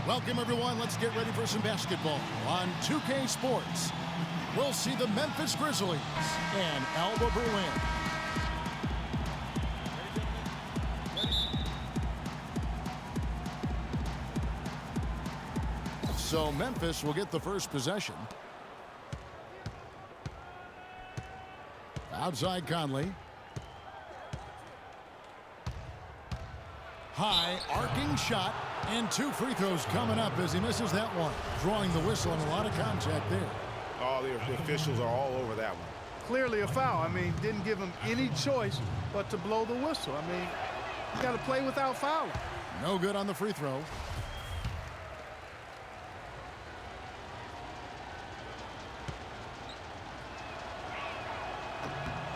Welcome, everyone. Let's get ready for some basketball on 2K Sports. We'll see the Memphis Grizzlies and ALBA Berlin. So Memphis will get the first possession. Outside Conley. High arcing shot, and 2 free throws coming up as he misses that one. Drawing the whistle and a lot of contact there. Oh, the officials are all over that one. Clearly a foul. I mean, didn't give him any choice but to blow the whistle. I mean, you got to play without fouling. No good on the free throw.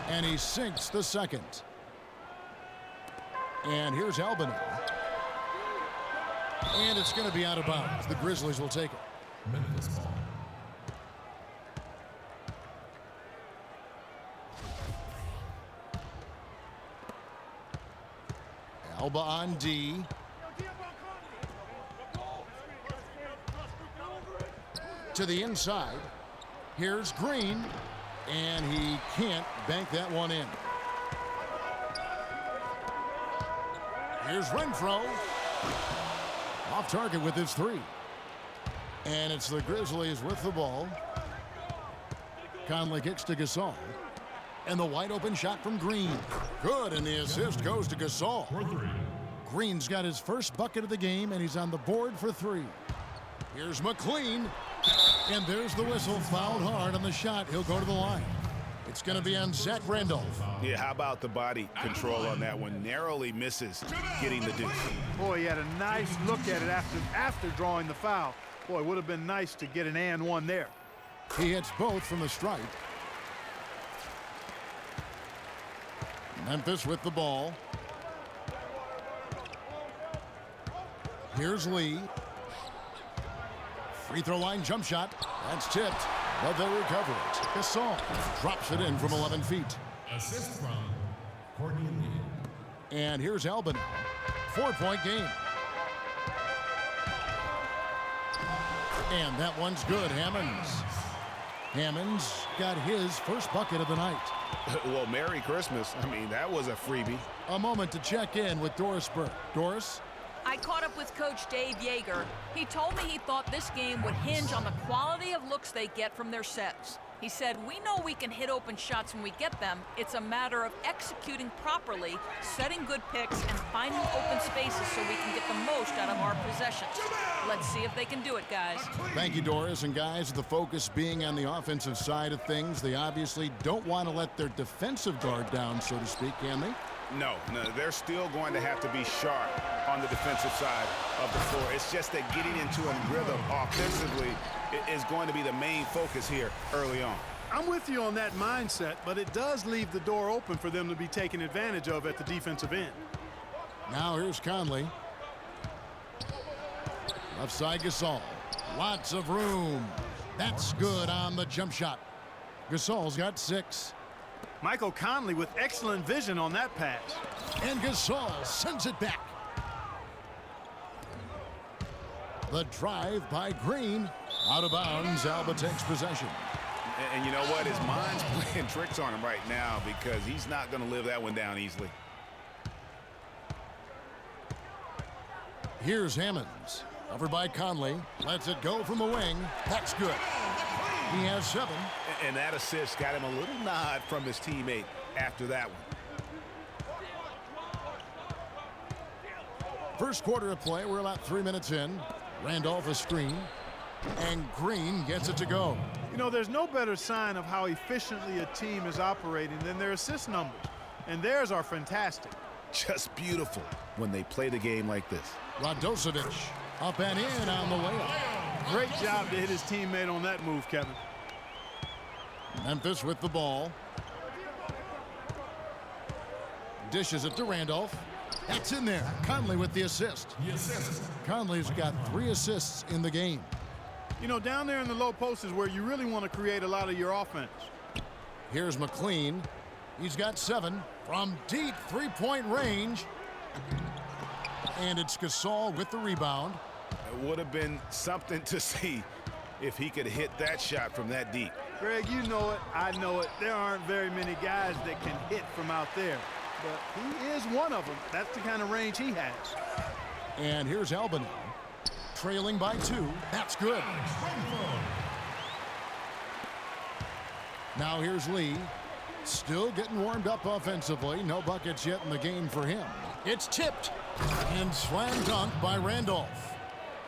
And he sinks the second. And here's ALBA now. And it's going to be out of bounds. The Grizzlies will take it. Memphis ball. ALBA on D. To the inside. Here's Green. And he can't bank that one in. Here's Renfro. Off target with his 3. And it's the Grizzlies with the ball. Conley kicks to Gasol. And the wide open shot from Green. Good, and the assist goes to Gasol. Green's got his first bucket of the game, and he's on the board for 3. Here's McLean. And there's the whistle. Fouled hard on the shot. He'll go to the line. It's going to be on Zach Randolph. Yeah, how about the body control on that one? Narrowly misses getting the deuce. Boy, he had a nice look at it after drawing the foul. Boy, it would have been nice to get an and one there. He hits both from the stripe. Memphis with the ball. Here's Lee. Free throw line jump shot. That's tipped, but they'll recover it. Gasol drops it in from 11 feet. Assist from Courtney Lee. And here's ALBA now. 4-point game. And that one's good. Hammonds got his first bucket of the night. Well, Merry Christmas. I mean, that was a freebie. A moment to check in with Doris Burke. Doris? I caught up with Coach Dave Yeager. He told me he thought this game would hinge on the quality of looks they get from their sets. He said, we know we can hit open shots when we get them. It's a matter of executing properly, setting good picks, and finding open spaces so we can get the most out of our possessions. Let's see if they can do it, guys. Thank you, Doris. And guys, the focus being on the offensive side of things, they obviously don't want to let their defensive guard down, so to speak, can they? No, they're still going to have to be sharp on the defensive side of the floor. It's just that getting into a rhythm offensively is going to be the main focus here early on. I'm with you on that mindset, but it does leave the door open for them to be taken advantage of at the defensive end. Now here's Conley. Left side Gasol. Lots of room. That's good on the jump shot. Gasol's got 6. Michael Conley with excellent vision on that pass. And Gasol sends it back. The drive by Green. Out of bounds. ALBA takes possession. And you know what? His mind's playing tricks on him right now because he's not going to live that one down easily. Here's Hammonds. Covered by Conley. Lets it go from the wing. That's good. He has 7. And that assist got him a little nod from his teammate after that one. First quarter of play. We're about 3 minutes in. Randolph a screen. And Green gets it to go. You know, there's no better sign of how efficiently a team is operating than their assist numbers. And theirs are fantastic. Just beautiful when they play the game like this. Radosevic up and in on the layup. Great job to hit his teammate on that move, Kevin. Memphis with the ball. Dishes it to Randolph. That's in there. Conley with the assist. Conley's got 3 assists in the game. You know, down there in the low post is where you really want to create a lot of your offense. Here's McLean. He's got 7 from deep 3-point range. And it's Gasol with the rebound. Would have been something to see if he could hit that shot from that deep. Greg, you know it, I know it. There aren't very many guys that can hit from out there, but he is one of them. That's the kind of range he has. And here's ALBA now, trailing by 2. That's good. Now here's Lee, still getting warmed up offensively. No buckets yet in the game for him. It's tipped and slam dunked by Randolph.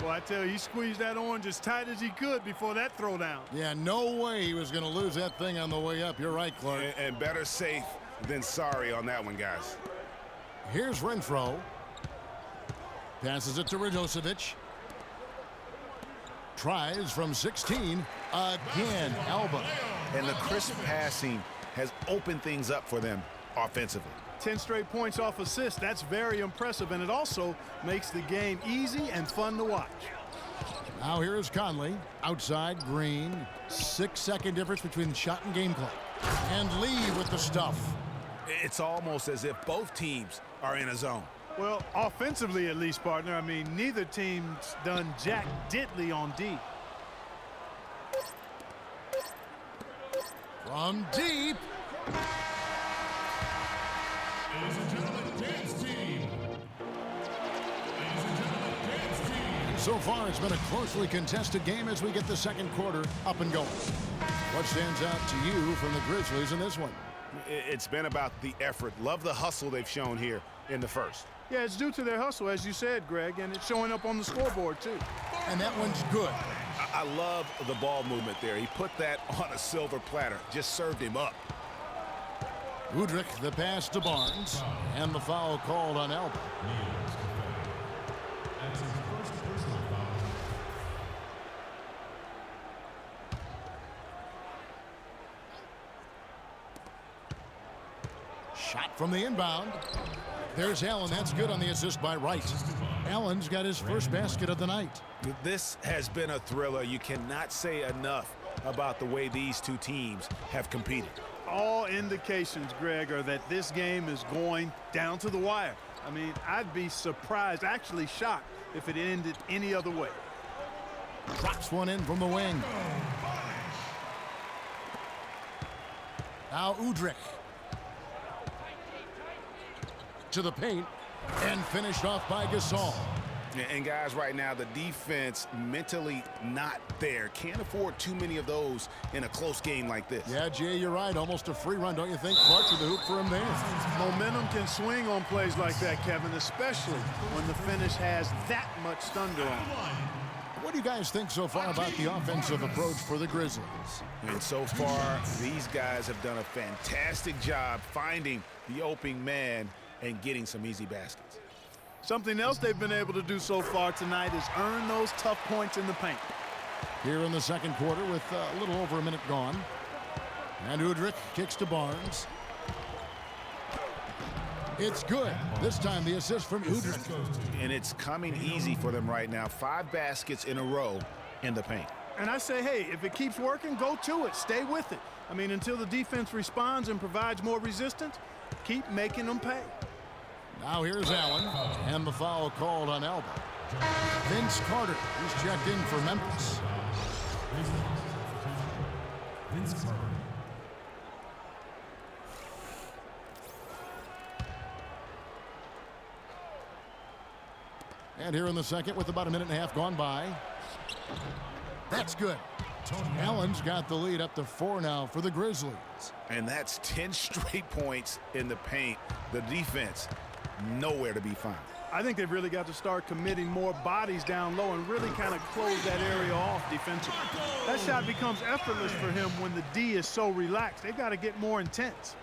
Well, I tell you, he squeezed that orange as tight as he could before that throwdown. Yeah, no way he was going to lose that thing on the way up. You're right, Clark. And better safe than sorry on that one, guys. Here's Renfro. Passes it to Radosevic. Tries from 16. Again, ALBA. And the crisp passing has opened things up for them offensively. 10 straight points off assists. That's very impressive, and it also makes the game easy and fun to watch. Now here is Conley. Outside, Green. 6-second difference between the shot and game clock. And Lee with the stuff. It's almost as if both teams are in a zone. Well, offensively at least, partner. I mean, neither team's done jack diddly on D. From deep. Ladies and gentlemen, dance team. Ladies and gentlemen, dance team. So far, it's been a closely contested game as we get the second quarter up and going. What stands out to you from the Grizzlies in this one? It's been about the effort. Love the hustle they've shown here in the first. Yeah, it's due to their hustle, as you said, Greg, and it's showing up on the scoreboard, too. And that one's good. I love the ball movement there. He put that on a silver platter, just served him up. Udrich, the pass to Barnes, and the foul called on ALBA. That's his first personal foul. Shot from the inbound. There's Allen. That's good on the assist by Wright. Allen's got his first basket of the night. This has been a thriller. You cannot say enough about the way these two teams have competed. All indications, Greg, are that this game is going down to the wire. I mean, I'd be surprised, actually shocked, if it ended any other way. Drops one in from the wing. Now Udrich. To the paint, and finished off by Gasol. And guys, right now, the defense mentally not there. Can't afford too many of those in a close game like this. Yeah, Jay, you're right. Almost a free run, don't you think? Clark to the hoop for him there. Momentum can swing on plays like that, Kevin, especially when the finish has that much thunder on it. What do you guys think so far about the offensive approach for the Grizzlies? And so far, these guys have done a fantastic job finding the opening man and getting some easy baskets. Something else they've been able to do so far tonight is earn those tough points in the paint. Here in the second quarter with a little over a minute gone. And Udrich kicks to Barnes. It's good. This time the assist from Udrich. And it's coming easy for them right now. 5 baskets in a row in the paint. And I say, hey, if it keeps working, go to it. Stay with it. I mean, until the defense responds and provides more resistance, keep making them pay. Now here's Allen, and the foul called on ALBA. Vince Carter, who's checked in for Memphis. Vince Carter. And here in the second with about a minute and a half gone by. That's good. Allen's got the lead up to 4 now for the Grizzlies. And that's 10 straight points in the paint. The defense, nowhere to be found. I think they've really got to start committing more bodies down low and really kind of close that area off defensively. That shot becomes effortless for him when the D is so relaxed. They've got to get more intense.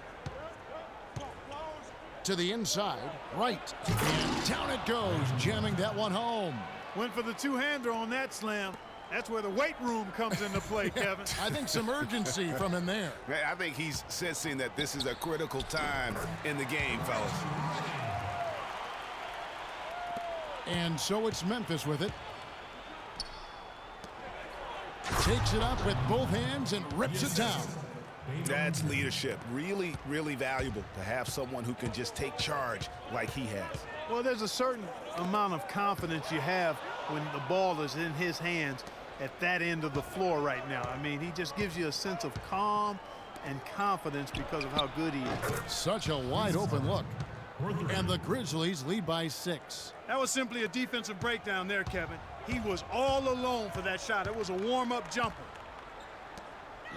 To the inside, right, and down it goes, jamming that one home. Went for the two-hander on that slam. That's where the weight room comes into play, Kevin. I think some urgency from him there. I think he's sensing that this is a critical time in the game, fellas. And so it's Memphis with it. Takes it up with both hands and rips it down. That's leadership. Really, really valuable to have someone who can just take charge like he has. Well, there's a certain amount of confidence you have when the ball is in his hands at that end of the floor right now. I mean, he just gives you a sense of calm and confidence because of how good he is. Such a wide open look. And the Grizzlies lead by 6. That was simply a defensive breakdown there, Kevin. He was all alone for that shot. It was a warm-up jumper.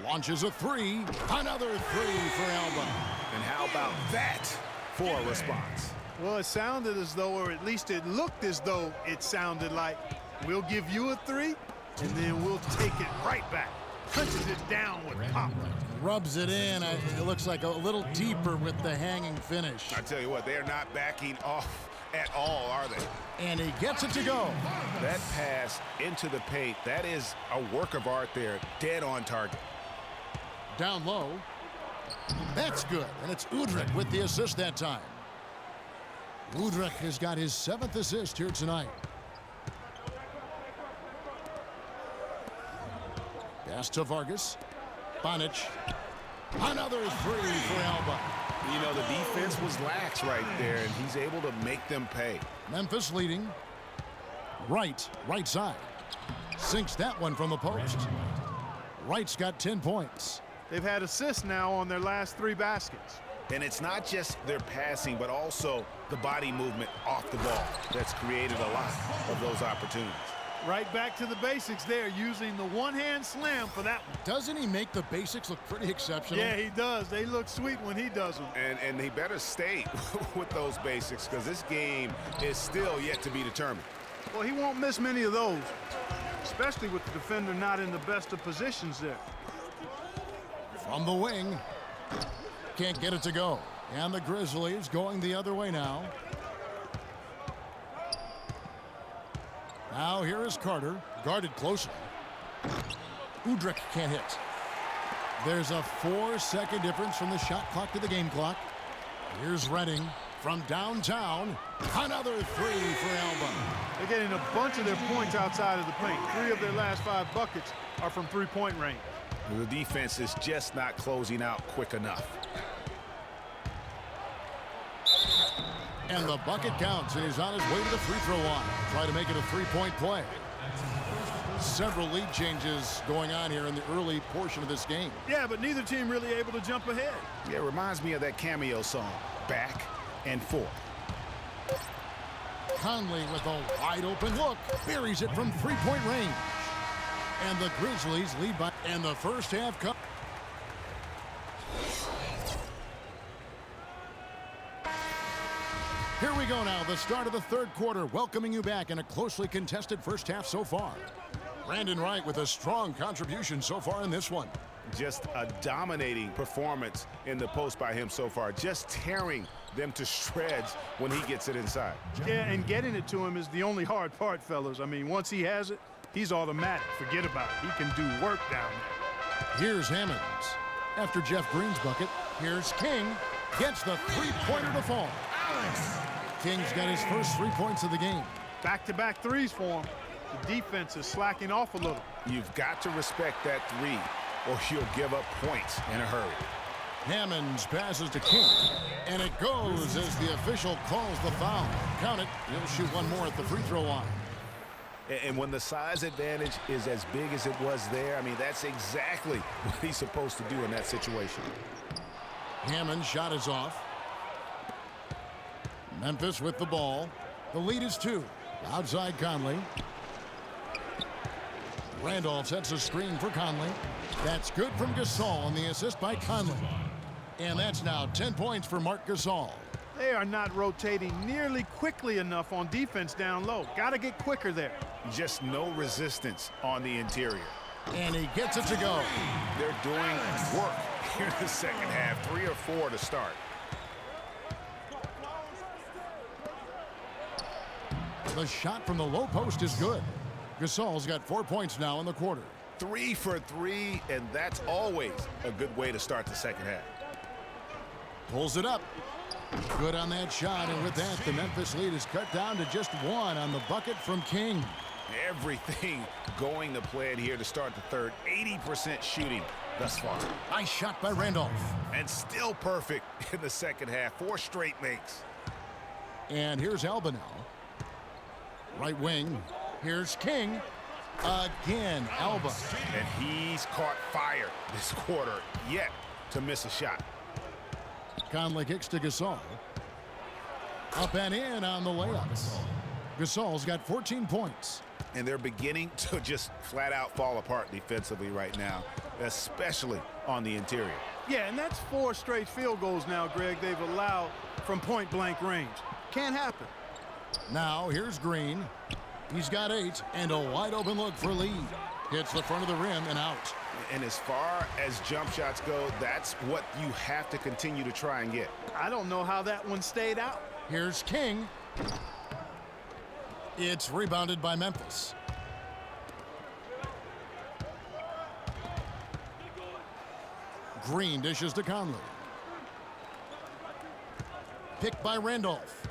Launches a 3. Another 3 for ALBA. And how about that for a response? Well, it sounded as though, or at least it looked as though it sounded like, we'll give you a 3, and then we'll take it right back. Punches it down with pop. Rubs it in. It looks like a little deeper with the hanging finish. I tell you what, they're not backing off at all, are they? And he gets it to go. That pass into the paint, that is a work of art there, dead on target. Down low. That's good. And it's Udrich with the assist that time. Udrich has got his 7th assist here tonight. Pass to Vargas. Bonic. Another 3 for ALBA. You know, the defense was lax right there, and he's able to make them pay. Memphis leading. Right side. Sinks that one from the post. Wright's got 10 points. They've had assists now on their last 3 baskets. And it's not just their passing, but also the body movement off the ball that's created a lot of those opportunities. Right back to the basics there, using the one-hand slam for that one. Doesn't he make the basics look pretty exceptional? Yeah, he does. They look sweet when he does them. And he better stay with those basics, because this game is still yet to be determined. Well, he won't miss many of those, especially with the defender not in the best of positions there. From the wing. Can't get it to go. And the Grizzlies going the other way now. Now here is Carter, guarded closely. Udrich can't hit. There's a 4-second difference from the shot clock to the game clock. Here's Redding from downtown. Another 3 for ALBA. They're getting a bunch of their points outside of the paint. 3 of their last 5 buckets are from three-point range. The defense is just not closing out quick enough. And the bucket counts, and he's on his way to the free throw line. Try to make it a 3-point play. Several lead changes going on here in the early portion of this game. Yeah, but neither team really able to jump ahead. Yeah, it reminds me of that Cameo song, Back and Forth. Conley with a wide open look, buries it from 3-point range. And the Grizzlies lead by, and the first half comes. Here we go now, the start of the 3rd quarter, welcoming you back in a closely contested first half so far. Brandon Wright with a strong contribution so far in this one. Just a dominating performance in the post by him so far, just tearing them to shreds when he gets it inside. Yeah, and getting it to him is the only hard part, fellas. I mean, once he has it, he's automatic. Forget about it. He can do work down there. Here's Hammonds. After Jeff Green's bucket, here's King. Gets the 3-pointer to fall. King's got his first 3 points of the game. Back-to-back threes for him. The defense is slacking off a little. You've got to respect that 3, or you'll give up points in a hurry. Hammonds passes to King, and it goes as the official calls the foul. Count it. He'll shoot one more at the free throw line. And when the size advantage is as big as it was there, I mean, that's exactly what he's supposed to do in that situation. Hammond's shot is off. Memphis with the ball. The lead is 2. Outside Conley. Randolph sets a screen for Conley. That's good from Gasol on the assist by Conley. And that's now 10 points for Marc Gasol. They are not rotating nearly quickly enough on defense down low. Got to get quicker there. Just no resistance on the interior. And he gets it to go. They're doing work here in the second half. 3 or 4 to start. The shot from the low post is good. Gasol's got 4 points now in the quarter. 3 for 3, and that's always a good way to start the second half. Pulls it up. Good on that shot, and with that, the Memphis lead is cut down to just 1 on the bucket from King. Everything going to plan here to start the 3rd. 80% shooting thus far. Nice shot by Randolph. And still perfect in the second half. 4 straight makes. And here's ALBA now. Right wing. Here's King. Again, ALBA. And he's caught fire this quarter, yet to miss a shot. Conley kicks to Gasol. Up and in on the layup. Gasol's got 14 points. And they're beginning to just flat out fall apart defensively right now, especially on the interior. Yeah, and that's 4 straight field goals now, Greg, they've allowed from point-blank range. Can't happen. Now here's Green. He's got 8 and a wide open look for Lee. Hits the front of the rim and out. And as far as jump shots go, that's what you have to continue to try and get. I don't know how that one stayed out. Here's King. It's rebounded by Memphis. Green dishes to Conley. Picked by Randolph.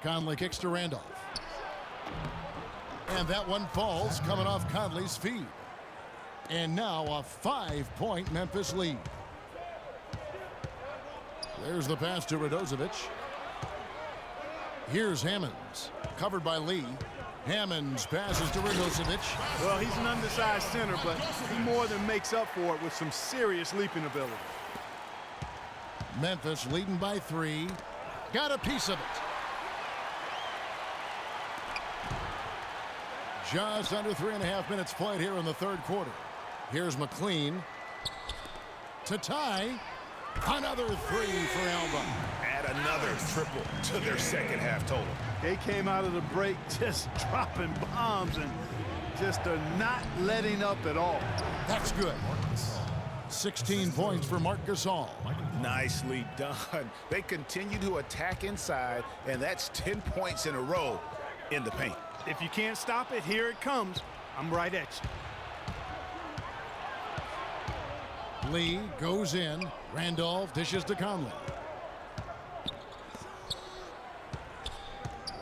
Conley kicks to Randolph. And that one falls, coming off Conley's feed. And now a 5-point Memphis lead. There's the pass to Radozovic. Here's Hammonds, covered by Lee. Hammonds passes to Radozovic. Well, he's an undersized center, but he more than makes up for it with some serious leaping ability. Memphis leading by 3. Got a piece of it. Just under 3.5 minutes played here in the third quarter. Here's McLean to tie. Another 3 for ALBA. Add another triple to their second half total. They came out of the break just dropping bombs and just are not letting up at all. That's good. 16 points for Marc Gasol. Nicely done. They continue to attack inside, and that's 10 points in a row in the paint. If you can't stop it, here it comes. I'm right at you. Lee goes in. Randolph dishes to Conley.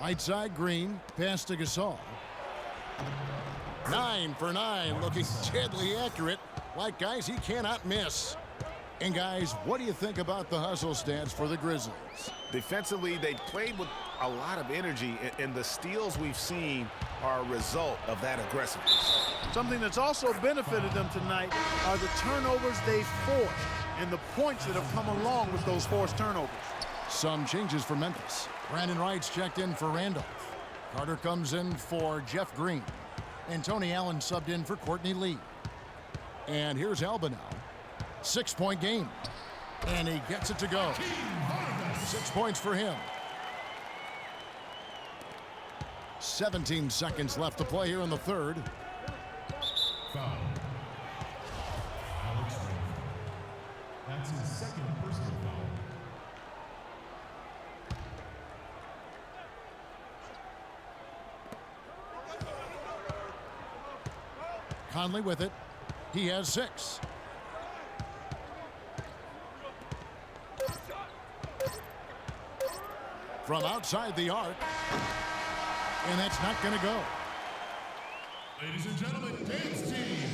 Right side, Green. Pass to Gasol. 9 for 9. Looking deadly accurate. Like, guys, he cannot miss. And, guys, what do you think about the hustle stats for the Grizzlies? Defensively, they played with a lot of energy, and the steals we've seen are a result of that aggressiveness. Something that's also benefited them tonight are the turnovers they forced and the points that have come along with those forced turnovers. Some changes for Memphis. Brandon Wright's checked in for Randolph. Carter comes in for Jeff Green. And Tony Allen subbed in for Courtney Lee. And here's ALBA now. 6-point game. And he gets it to go. 6 points for him. 17 seconds left to play here in the third. Foul. Alex Smith. That's his second personal foul. Conley with it. He has 6. From outside the arc. And that's not going to go. Ladies and gentlemen, dance team.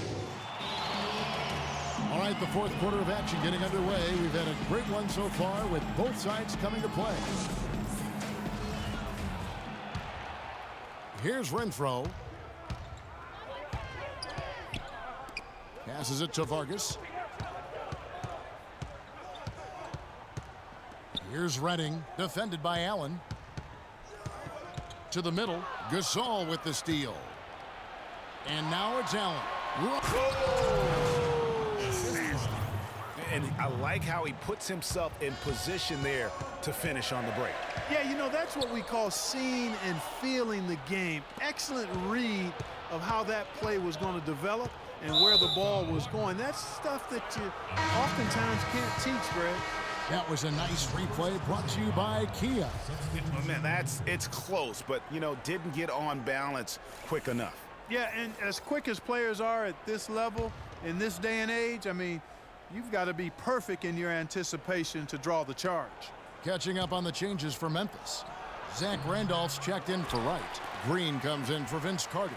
All right, the fourth quarter of action getting underway. We've had a great one so far with both sides coming to play. Here's Renfro. Passes it to Vargas. Here's Redding, defended by Allen. To the middle, Gasol with the steal. And now it's Allen. And I like how he puts himself in position there to finish on the break. Yeah, you know, that's what we call seeing and feeling the game. Excellent read of how that play was going to develop and where the ball was going. That's stuff that you oftentimes can't teach, Greg. That was a nice replay brought to you by Kia. Man, it's close, but, you know, didn't get on balance quick enough. Yeah, and as quick as players are at this level, in this day and age, I mean, you've got to be perfect in your anticipation to draw the charge. Catching up on the changes for Memphis. Zach Randolph's checked in for Wright. Green comes in for Vince Carter.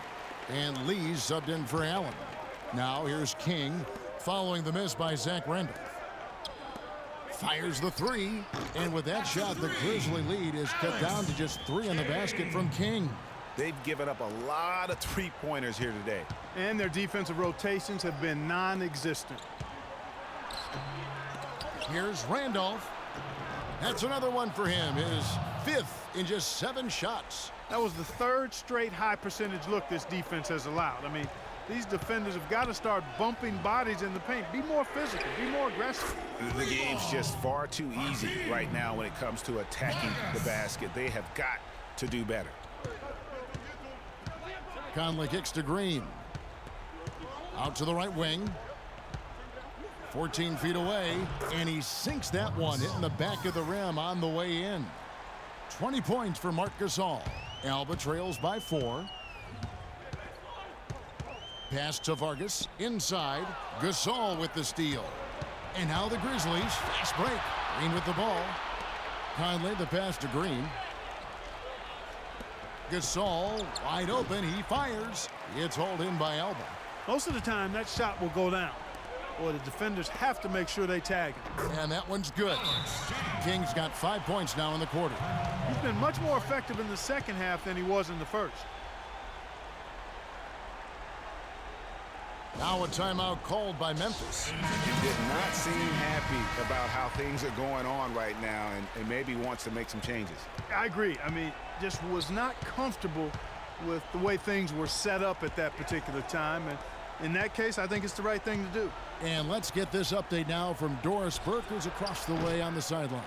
And Lee's subbed in for Allen. Now here's King following the miss by Zach Randolph. Fires the 3. And with that shot, the Grizzly lead is cut down to just 3 in the basket from King. They've given up a lot of three-pointers here today. And their defensive rotations have been non-existent. Here's Randolph. That's another one for him, his 5th in just 7 shots. That was the 3rd straight high percentage look this defense has allowed. I mean, these defenders have got to start bumping bodies in the paint. Be more physical, be more aggressive. The game's just far too easy right now when it comes to attacking the basket. They have got to do better. Conley kicks to Green. Out to the right wing. 14 feet away, and he sinks that one, hitting the back of the rim on the way in. 20 points for Marc Gasol. Alba trails by 4. Pass to Vargas, inside. Gasol with the steal. And now the Grizzlies, fast break. Green with the ball. Conley, the pass to Green. Gasol, wide open, he fires. It's hauled in by Alba. Most of the time, that shot will go down. Boy, the defenders have to make sure they tag him. And that one's good. King's got 5 points now in the quarter. He's been much more effective in the second half than he was in the first. Now a timeout called by Memphis. He did not seem happy about how things are going on right now and maybe wants to make some changes. I agree. I mean, just was not comfortable with the way things were set up at that particular time. And in that case, I think it's the right thing to do. And let's get this update now from Doris Burke, who's across the way on the sideline.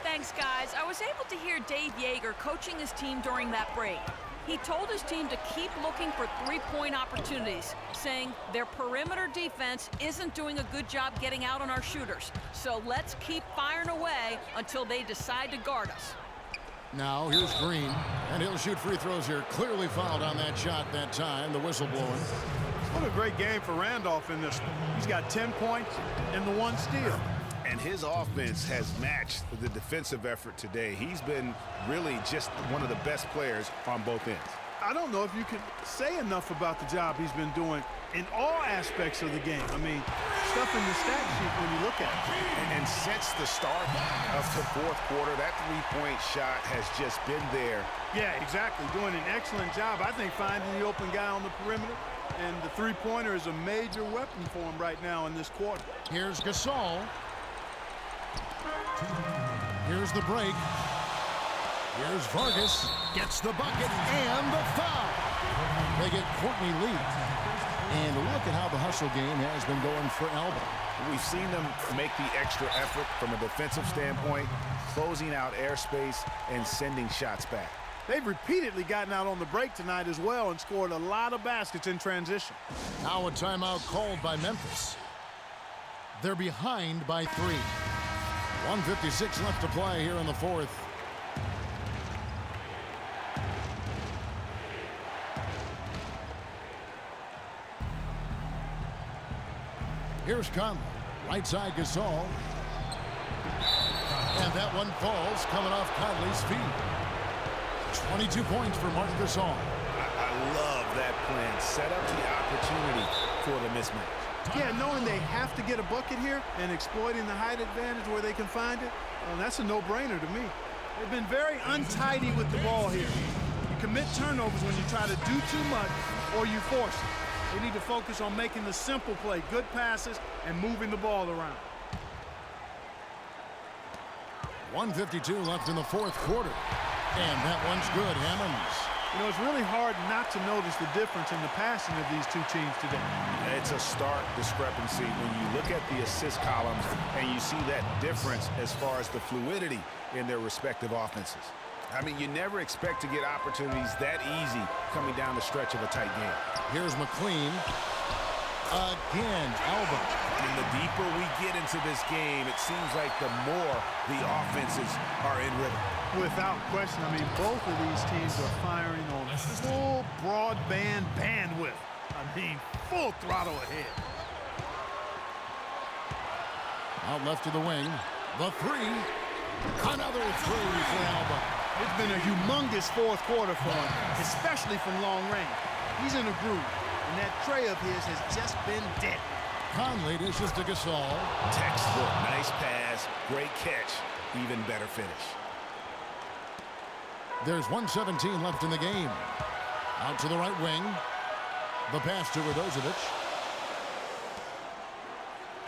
Thanks, guys. I was able to hear Dave Yeager coaching his team during that break. He told his team to keep looking for three-point opportunities, saying their perimeter defense isn't doing a good job getting out on our shooters. So let's keep firing away until they decide to guard us. Now here's Green, and he'll shoot free throws here. Clearly fouled on that shot that time, the whistle blowing. What a great game for Randolph in this one. He's got 10 points and the 1 steal. And his offense has matched the defensive effort today. He's been really just one of the best players on both ends. I don't know if you can say enough about the job he's been doing in all aspects of the game. I mean, stuff in the stat sheet when you look at it. And since the start of the fourth quarter, that three-point shot has just been there. Yeah, exactly. Doing an excellent job, I think, finding the open guy on the perimeter. And the three-pointer is a major weapon for him right now in this quarter. Here's Gasol. Here's the break. Here's Vargas. Gets the bucket and the foul. They get Courtney Lee. And look at how the hustle game has been going for Alba. We've seen them make the extra effort from a defensive standpoint, closing out airspace and sending shots back. They've repeatedly gotten out on the break tonight as well and scored a lot of baskets in transition. Now a timeout called by Memphis. They're behind by 3. 1:56 left to play here in the fourth. Here's Conley. Right side Gasol. And that one falls coming off Conley's feet. 22 points for Marc Gasol. I love that plan. Set up the opportunity for the mismatch. Yeah, knowing they have to get a bucket here and exploiting the height advantage where they can find it, that's a no-brainer to me. They've been very untidy with the ball here. You commit turnovers when you try to do too much or you force it. They need to focus on making the simple play, good passes, and moving the ball around. 1:52 left in the fourth quarter. And that one's good, Hammonds. You know, it's really hard not to notice the difference in the passing of these two teams today. It's a stark discrepancy when you look at the assist columns and you see that difference as far as the fluidity in their respective offenses. I mean, you never expect to get opportunities that easy coming down the stretch of a tight game. Here's McLean. Again, Alba. And the deeper we get into this game, it seems like the more the offenses are in rhythm. Without question, I mean, both of these teams are firing on full broadband bandwidth. I mean, full throttle ahead. Out left to the wing. The 3. Another 3 for Alba. It's been a humongous fourth quarter for him, especially from long range. He's in a groove, and that tray of his has just been dead. Conley dishes to Gasol. Textbook, nice pass, great catch, even better finish. There's 1:17 left in the game. Out to the right wing. The pass to Radozovic.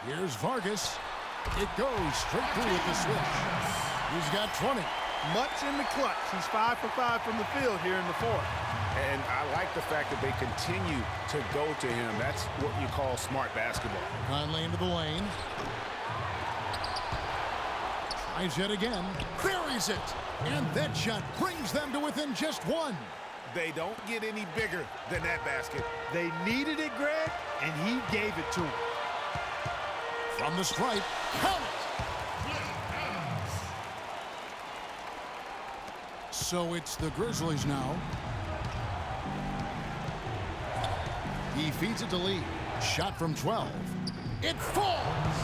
Here's Vargas. It goes straight through with the switch. He's got 20. Much in the clutch. He's 5 for 5 from the field here in the fourth. And I like the fact that they continue to go to him. That's what you call smart basketball. Conley into the lane. Tries yet again. Buries it. And that shot brings them to within just one. They don't get any bigger than that basket. They needed it, Greg, and he gave it to him. From the stripe, count it. So it's the Grizzlies now. He feeds it to Lee. Shot from 12. It falls.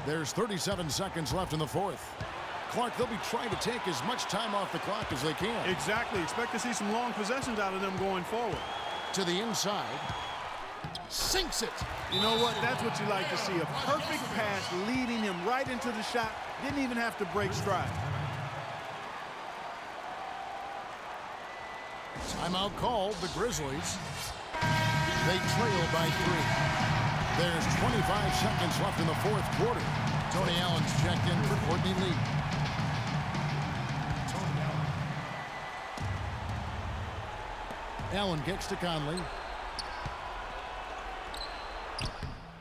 There's 37 seconds left in the fourth. Clark, they'll be trying to take as much time off the clock as they can. Exactly. Expect to see some long possessions out of them going forward. To the inside. Sinks it. You know what? That's what you like to see. A perfect pass leading him right into the shot. Didn't even have to break stride. Timeout called, the Grizzlies. They trail by 3. There's 25 seconds left in the fourth quarter. Tony Allen's checked in for Courtney Lee. Allen gets to Conley.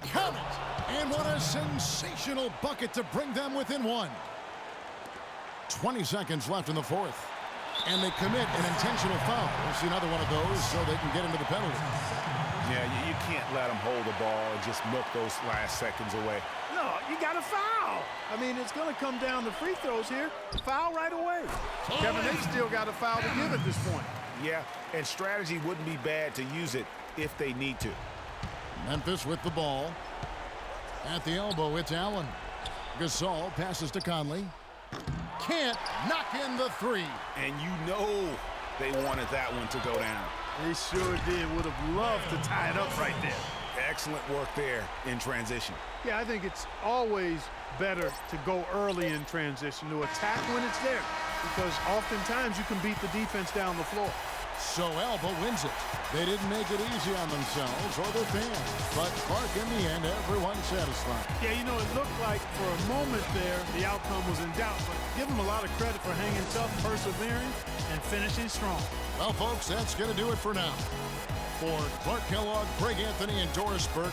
Count it! And what a sensational bucket to bring them within one. 20 seconds left in the fourth. And they commit an intentional foul. We'll see another one of those so they can get into the penalty. Yeah, you can't let them hold the ball and just milk those last seconds away. No, you got to foul. I mean, it's going to come down to free throws here. Foul right away. Kevin, they still got a foul to give at this point. Yeah, and strategy wouldn't be bad to use it if they need to. Memphis with the ball. At the elbow, it's Allen. Gasol passes to Conley. Can't knock in the three. And you know they wanted that one to go down. They sure did. Would have loved to tie it up right there. Excellent work there in transition. Yeah, I think it's always better to go early in transition, to attack when it's there, because oftentimes you can beat the defense down the floor. So ALBA wins it. They didn't make it easy on themselves or their fans, but Clark, in the end, everyone's satisfied. Yeah, you know, it looked like for a moment there the outcome was in doubt, but give them a lot of credit for hanging tough, persevering, and finishing strong. Well, folks, that's going to do it for now. For Clark Kellogg, Greg Anthony, and Doris Burke.